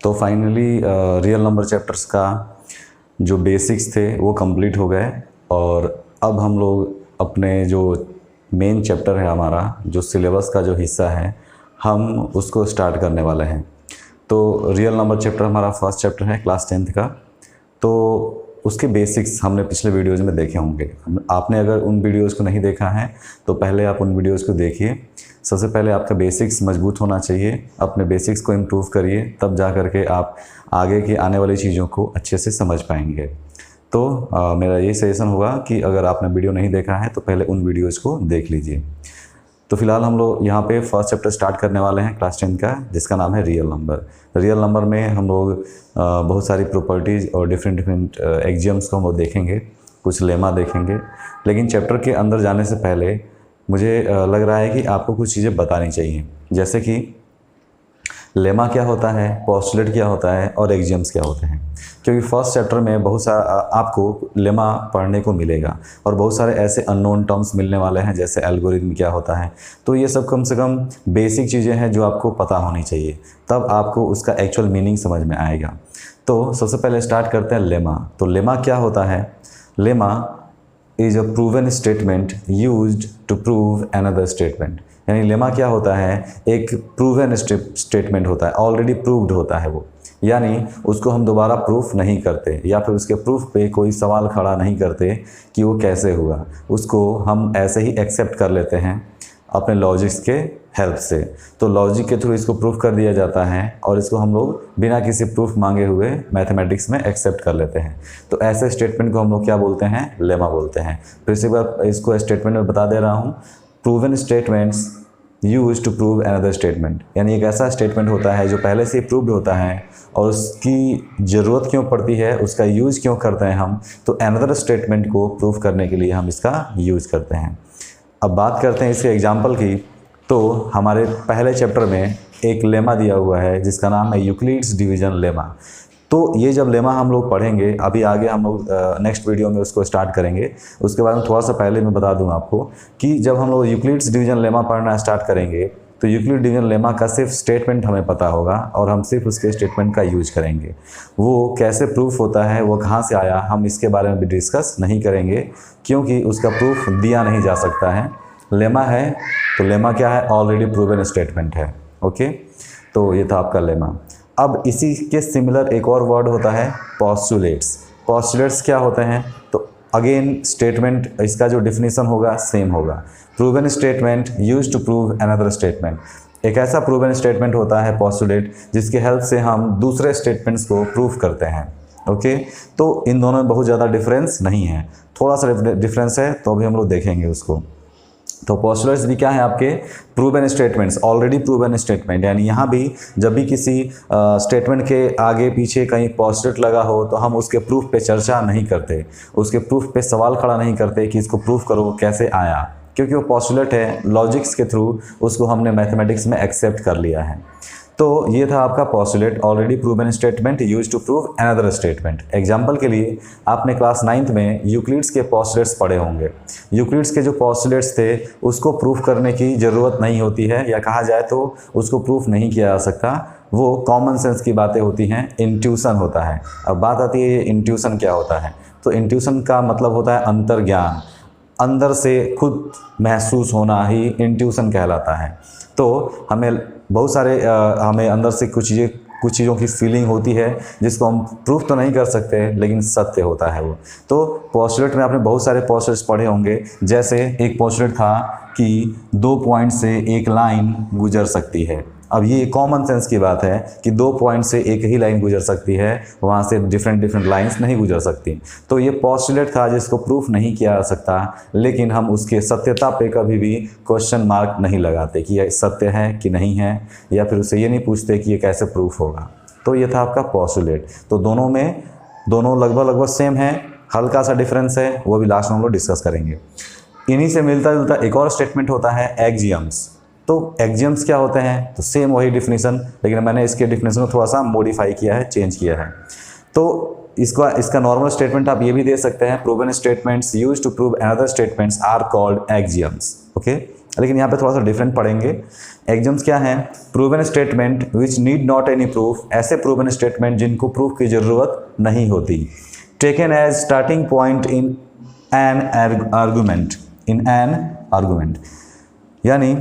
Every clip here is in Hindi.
तो फाइनली रियल नंबर चैप्टर्स का जो बेसिक्स थे वो कंप्लीट हो गए और अब हम लोग अपने जो मेन चैप्टर है हमारा जो सिलेबस का जो हिस्सा है हम उसको स्टार्ट करने वाले हैं। तो रियल नंबर चैप्टर हमारा फर्स्ट चैप्टर है क्लास 10th का। तो उसके बेसिक्स हमने पिछले वीडियोज़ में देखे होंगे। आपने अगर उन वीडियोज़ को नहीं देखा है तो पहले आप उन वीडियोज़ को देखिए। सबसे पहले आपका बेसिक्स मजबूत होना चाहिए, अपने बेसिक्स को इम्प्रूव करिए, तब जा कर के आप आगे की आने वाली चीज़ों को अच्छे से समझ पाएंगे। तो मेरा ये सजेशन होगा कि अगर आपने वीडियो नहीं देखा है तो पहले उन वीडियोज़ को देख लीजिए। तो फिलहाल हम लोग यहाँ पे फर्स्ट चैप्टर स्टार्ट करने वाले हैं क्लास 10 का, जिसका नाम है रियल नंबर। रियल नंबर में हम लोग बहुत सारी प्रॉपर्टीज़ और डिफरेंट एक्सियम्स को हम लोग देखेंगे, कुछ लेमा देखेंगे। लेकिन चैप्टर के अंदर जाने से पहले मुझे लग रहा है कि आपको कुछ चीज़ें बतानी चाहिए, जैसे कि लेमा क्या होता है, पोस्टुलेट क्या होता है और एक्सियम्स क्या होते हैं। क्योंकि फर्स्ट चैप्टर में बहुत सारा आपको लेमा पढ़ने को मिलेगा और बहुत सारे ऐसे अननोन टर्म्स मिलने वाले हैं, जैसे एल्गोरिथम क्या होता है। तो ये सब कम से कम बेसिक चीज़ें हैं जो आपको पता होनी चाहिए, तब आपको उसका एक्चुअल मीनिंग समझ में आएगा। तो सबसे पहले स्टार्ट करते हैं लेमा। तो लेमा क्या होता है? Lemma is a proven statement used to prove another statement. यानी लेमा क्या होता है? एक प्रूवन स्टेटमेंट होता है, ऑलरेडी प्रूव्ड होता है वो, यानी उसको हम दोबारा प्रूफ नहीं करते या फिर उसके प्रूफ पे कोई सवाल खड़ा नहीं करते कि वो कैसे हुआ। उसको हम ऐसे ही एक्सेप्ट कर लेते हैं अपने लॉजिक्स के हेल्प से। तो लॉजिक के थ्रू इसको प्रूफ कर दिया जाता है और इसको हम लोग बिना किसी प्रूफ मांगे हुए मैथमेटिक्स में एक्सेप्ट कर लेते हैं। तो ऐसे स्टेटमेंट को हम लोग क्या बोलते हैं? लेमा बोलते हैं। फिर से एक बार इसको स्टेटमेंट में बता दे रहा हूँ। Proven statements use to prove another statement, यानी एक ऐसा स्टेटमेंट होता है जो पहले से ही प्रूव्ड होता है और उसकी ज़रूरत क्यों पड़ती है, उसका यूज़ क्यों करते हैं हम, तो अनदर स्टेटमेंट को प्रूव करने के लिए हम इसका यूज़ करते हैं। अब बात करते हैं इसके एग्जाम्पल की। तो हमारे पहले चैप्टर में एक लेमा दिया हुआ है जिसका नाम है यूक्लिड्स डिवीजन लेमा। तो ये जब लेमा हम लोग पढ़ेंगे, अभी आगे हम लोग नेक्स्ट वीडियो में उसको स्टार्ट करेंगे। उसके बाद में थोड़ा सा पहले मैं बता दूं आपको कि जब हम लोग यूक्लिड्स डिवीजन लेमा पढ़ना स्टार्ट करेंगे तो यूक्लिड डिवीजन लेमा का सिर्फ स्टेटमेंट हमें पता होगा और हम सिर्फ उसके स्टेटमेंट का यूज करेंगे। वो कैसे प्रूफ होता है, वो कहाँ से आया, हम इसके बारे में भी डिस्कस नहीं करेंगे, क्योंकि उसका प्रूफ दिया नहीं जा सकता है। लेमा है तो लेमा क्या है? ऑलरेडी प्रूवन स्टेटमेंट है। ओके, तो ये था आपका लेमा। अब इसी के सिमिलर एक और वर्ड होता है पोस्टुलेट्स। पोस्टुलेट्स क्या होते हैं? तो अगेन स्टेटमेंट, इसका जो डिफिनीशन होगा सेम होगा। Proven statement used to prove another statement. एक ऐसा प्रूवन स्टेटमेंट होता है पोस्टुलेट जिसकी हेल्प से हम दूसरे स्टेटमेंट्स को प्रूव करते हैं। ओके, तो इन दोनों में बहुत ज़्यादा डिफरेंस नहीं है, थोड़ा सा डिफरेंस है, तो अभी हम लोग देखेंगे उसको। तो पोस्टुलेट्स भी क्या है आपके? Proven statements, already proven statement. यानी यहाँ भी जब भी किसी स्टेटमेंट के आगे पीछे कहीं पोस्टुलेट लगा हो तो हम उसके प्रूफ पे चर्चा नहीं करते, उसके प्रूफ पे सवाल खड़ा नहीं करते कि इसको प्रूफ करो कैसे आया, क्योंकि वो पोस्टुलेट है, लॉजिक्स के थ्रू उसको हमने मैथमेटिक्स में एक्सेप्ट कर लिया है। तो ये था आपका postulate, already proven statement use to prove another statement. Example के लिए आपने क्लास 9th में यूक्लिड्स के पोस्टुलेट्स पढ़े होंगे। यूक्लिड्स के जो पोस्टुलेट्स थे उसको प्रूफ करने की ज़रूरत नहीं होती है, या कहा जाए तो उसको प्रूफ नहीं किया जा सकता, वो कॉमन सेंस की बातें होती हैं, इंट्यूशन होता है। अब बात आती है इंट्यूशन क्या होता है? तो इंट्यूशन का मतलब होता है अंतर्ज्ञान, अंदर से खुद महसूस होना ही इंट्यूशन कहलाता है। तो हमें बहुत सारे हमें अंदर से कुछ चीज़ों की फीलिंग होती है जिसको हम प्रूफ तो नहीं कर सकते, लेकिन सत्य होता है वो। तो पोस्टुलेट में आपने बहुत सारे पोस्टुलेट्स पढ़े होंगे, जैसे एक पोस्टुलेट था कि 2 पॉइंट से एक लाइन गुजर सकती है। अब ये कॉमन सेंस की बात है कि 2 पॉइंट से एक ही लाइन गुजर सकती है, वहाँ से डिफरेंट लाइंस नहीं गुजर सकती। तो ये पोस्टुलेट था जिसको प्रूफ नहीं किया जा सकता, लेकिन हम उसके सत्यता पे कभी भी क्वेश्चन मार्क नहीं लगाते कि यह सत्य है कि नहीं है, या फिर उससे ये नहीं पूछते कि ये कैसे प्रूफ होगा। तो ये था आपका पोस्टुलेट। तो दोनों लगभग सेम है, हल्का सा डिफरेंस है, वो भी लास्ट में हम लोग डिस्कस करेंगे। इन्हीं से मिलता जुलता एक और स्टेटमेंट होता है एक्सियम्स। तो एक्सियम्स क्या होते हैं? तो सेम वही डिफिनीशन, लेकिन मैंने इसके डिफिनीशन को थोड़ा सा मॉडिफाई किया है, चेंज किया है। तो इसका नॉर्मल स्टेटमेंट आप ये भी दे सकते हैं, proven statements used to prove another statements are called axioms. Okay, लेकिन यहाँ पे थोड़ा सा डिफरेंट पढ़ेंगे। एग्जाम्स क्या हैं? Proven statement which need not any proof, ऐसे प्रूवन स्टेटमेंट जिनको प्रूफ की ज़रूरत नहीं होती। Taken as starting point in an argument, in an argument, यानी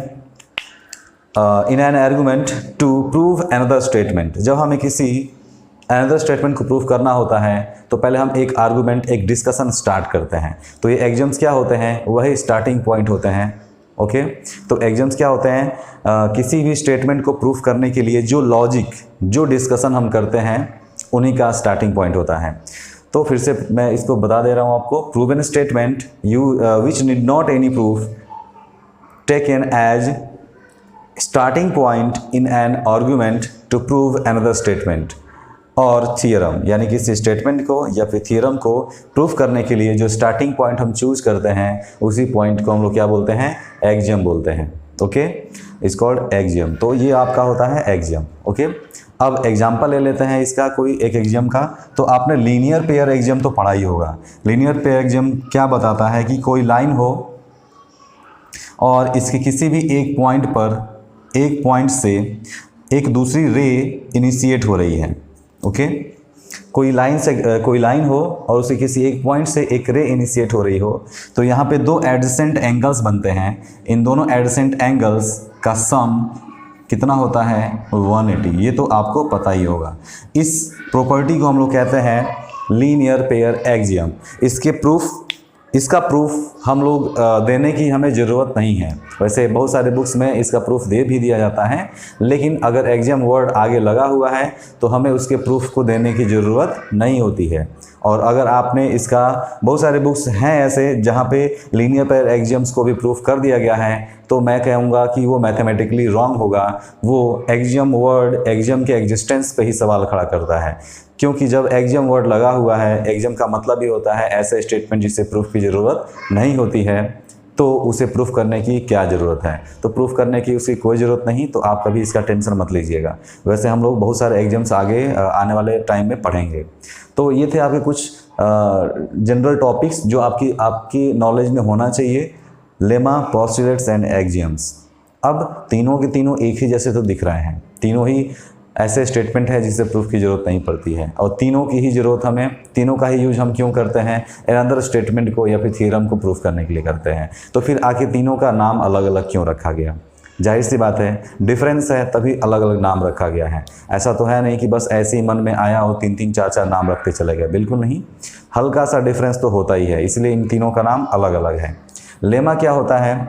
in an argument to prove another statement. जब हमें किसी अनदर स्टेटमेंट को प्रूव करना होता है तो पहले हम एक आर्गूमेंट, एक डिस्कशन स्टार्ट करते हैं। तो ये एग्जाम्स क्या होते हैं? वही स्टार्टिंग पॉइंट होते हैं। ओके, तो एग्जाम्स क्या होते हैं? किसी भी स्टेटमेंट को प्रूव करने के लिए जो लॉजिक, जो डिस्कशन हम करते हैं, उन्हीं का स्टार्टिंग पॉइंट होता है। तो फिर से मैं इसको बता दे रहा हूँ आपको। Proven statement which need not any proof taken as starting point in an argument to prove another statement और थियरम, यानी किसी स्टेटमेंट को या फिर थियरम को प्रूफ करने के लिए जो स्टार्टिंग पॉइंट हम चूज करते हैं, उसी पॉइंट को हम लोग क्या बोलते हैं? एक्सियम बोलते हैं। Okay, it's called axiom. तो ये आपका होता है एक्सियम। ओके, अब एग्जांपल ले लेते हैं इसका, कोई एक एक्सियम का। तो आपने लीनियर पेयर एक्सियम तो पढ़ा ही होगा। लीनियर पेयर एक्सियम क्या बताता है कि कोई लाइन हो और इसके किसी भी एक पॉइंट पर, एक पॉइंट से एक दूसरी रे इनिशिएट हो रही है। ओके, कोई लाइन हो और उसे किसी एक पॉइंट से एक रे इनिशिएट हो रही हो, तो यहाँ पे दो एडजेसेंट एंगल्स बनते हैं। इन दोनों एडजेसेंट एंगल्स का सम कितना होता है? 180। ये तो आपको पता ही होगा। इस प्रॉपर्टी को हम लोग कहते हैं लीनियर पेयर एक्सियम। इसका प्रूफ हम लोग देने की हमें ज़रूरत नहीं है। वैसे बहुत सारे बुक्स में इसका प्रूफ दे भी दिया जाता है, लेकिन अगर एक्सियम वर्ड आगे लगा हुआ है तो हमें उसके प्रूफ को देने की ज़रूरत नहीं होती है। और अगर आपने इसका, बहुत सारे बुक्स हैं ऐसे जहाँ पे लीनियर पेयर एक्सियम्स को भी प्रूफ कर दिया गया है, तो मैं कहूँगा कि वो मैथमेटिकली रॉन्ग होगा। वो एक्सियम वर्ड एक्सियम के एग्जिस्टेंस पे ही सवाल खड़ा करता है, क्योंकि जब एक्सियम वर्ड लगा हुआ है, एक्सियम का मतलब ही होता है ऐसे स्टेटमेंट जिसे प्रूफ की ज़रूरत नहीं होती है, तो उसे प्रूफ करने की क्या ज़रूरत है? तो प्रूफ करने की उसकी कोई ज़रूरत नहीं, तो आप कभी इसका टेंशन मत लीजिएगा। वैसे हम लोग बहुत सारे एग्जाम्स आगे आने वाले टाइम में पढ़ेंगे। तो ये थे आपके कुछ जनरल टॉपिक्स जो आपकी नॉलेज में होना चाहिए। Lemma, postulates and axioms. अब तीनों के तीनों एक ही जैसे तो दिख रहे हैं। तीनों ही ऐसे स्टेटमेंट है जिसे प्रूफ की ज़रूरत नहीं पड़ती है, और तीनों की ही ज़रूरत हमें, तीनों का ही यूज हम क्यों करते हैं? अनदर स्टेटमेंट को या फिर थ्योरम को प्रूफ करने के लिए करते हैं। तो फिर आखिर तीनों का नाम अलग अलग क्यों रखा गया? जाहिर सी बात है, डिफरेंस है तभी अलग अलग नाम रखा गया है। ऐसा तो है नहीं कि बस ऐसे ही मन में आया और 3-3, 4-4 नाम रखते चले गए, बिल्कुल नहीं। हल्का सा डिफरेंस तो होता ही है, इसलिए इन तीनों का नाम अलग अलग है। लेमा क्या होता है?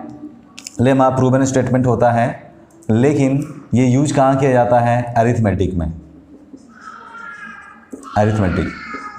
लेमा प्रूवन स्टेटमेंट होता है, लेकिन ये यूज कहाँ किया जाता है? अरिथमेटिक में। अरिथमेटिक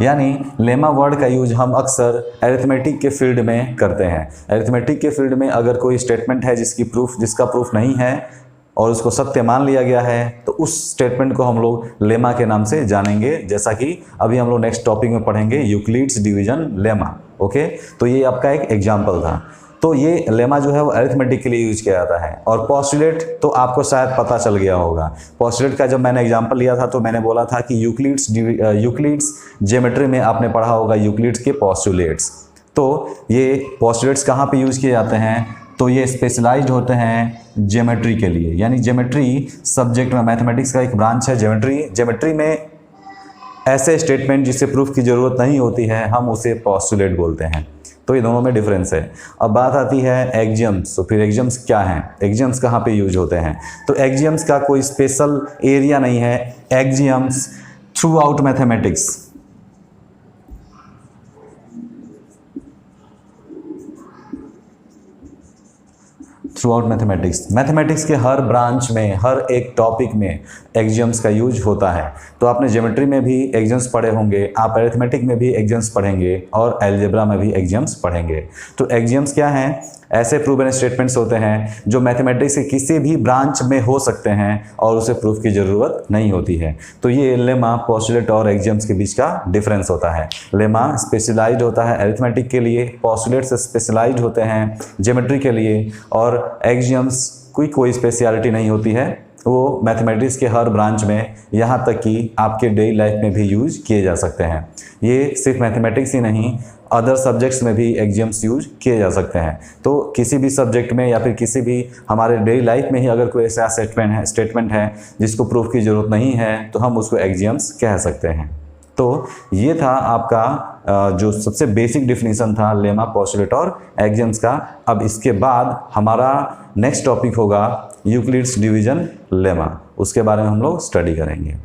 यानी लेमा वर्ड का यूज हम अक्सर अरिथमेटिक के फील्ड में करते हैं। अरिथमेटिक के फील्ड में अगर कोई स्टेटमेंट है जिसका प्रूफ नहीं है और उसको सत्य मान लिया गया है, तो उस स्टेटमेंट को हम लोग लेमा के नाम से जानेंगे, जैसा कि अभी हम लोग नेक्स्ट टॉपिक में पढ़ेंगे, यूक्लिड्स डिवीजन लेमा। ओके, तो ये आपका एक एग्जाम्पल था। तो ये लेमा जो है वो अरिथमेटिक के लिए यूज किया जाता है। और पोस्टुलेट तो आपको शायद पता चल गया होगा। पोस्टुलेट का जब मैंने एग्जांपल लिया था तो मैंने बोला था कि यूक्लिड्स ज्योमेट्री में आपने पढ़ा होगा यूक्लिड्स के पोस्टुलेट्स। तो ये पोस्टुलेट्स कहाँ पे यूज किए जाते हैं? तो ये स्पेशलाइज्ड होते हैं ज्योमेट्री के लिए, यानी ज्योमेट्री सब्जेक्ट में, मैथमेटिक्स का एक ब्रांच है ज्योमेट्री में ऐसे स्टेटमेंट जिसे प्रूफ की ज़रूरत नहीं होती है, हम उसे पोस्टुलेट बोलते हैं। तो ये दोनों में डिफरेंस है। अब बात आती है एक्सियम्स। तो फिर एक्सियम्स क्या हैं? एक्सियम्स कहाँ पे यूज होते हैं? तो एक्सियम्स का कोई स्पेशल एरिया नहीं है। Axioms through out mathematics, through out mathematics के हर ब्रांच में, हर एक टॉपिक में एक्सियम्स का यूज होता है। तो आपने ज्योमेट्री में भी एक्सियम्स पढ़े होंगे, आप अरिथमेटिक में भी एक्सियम्स पढ़ेंगे और अलजेब्रा में भी एक्सियम्स पढ़ेंगे। तो एक्सियम्स क्या हैं? ऐसे प्रूवन स्टेटमेंट्स होते हैं जो मैथमेटिक्स के किसी भी ब्रांच में हो सकते हैं और उसे प्रूफ की ज़रूरत नहीं होती है। तो ये लेमा, पोस्टुलेट और एक्सियम्स के बीच का डिफरेंस होता है। लेमा स्पेशलाइज्ड होता है अरिथमेटिक के लिए, पोस्टुलेट्स स्पेशलाइज्ड होते हैं ज्योमेट्री के लिए, और एक्सियम्स की कोई स्पेशलिटी नहीं होती है। वो मैथमेटिक्स के हर ब्रांच में, यहाँ तक कि आपके डेली लाइफ में भी यूज किए जा सकते हैं। ये सिर्फ मैथमेटिक्स ही नहीं, अदर सब्जेक्ट्स में भी एक्जियम्स यूज किए जा सकते हैं। तो किसी भी सब्जेक्ट में या फिर किसी भी हमारे डेली लाइफ में ही अगर कोई ऐसा स्टेटमेंट है जिसको प्रूफ की ज़रूरत नहीं है तो हम उसको एक्जियम्स कह सकते हैं। तो ये था आपका जो सबसे बेसिक डिफिनीशन था लेमा, पोस्टुलेट और एक्जियम्स का। अब इसके बाद हमारा नेक्स्ट टॉपिक होगा यूक्लिड्स डिवीजन लेमा, उसके बारे में हम लोग स्टडी करेंगे।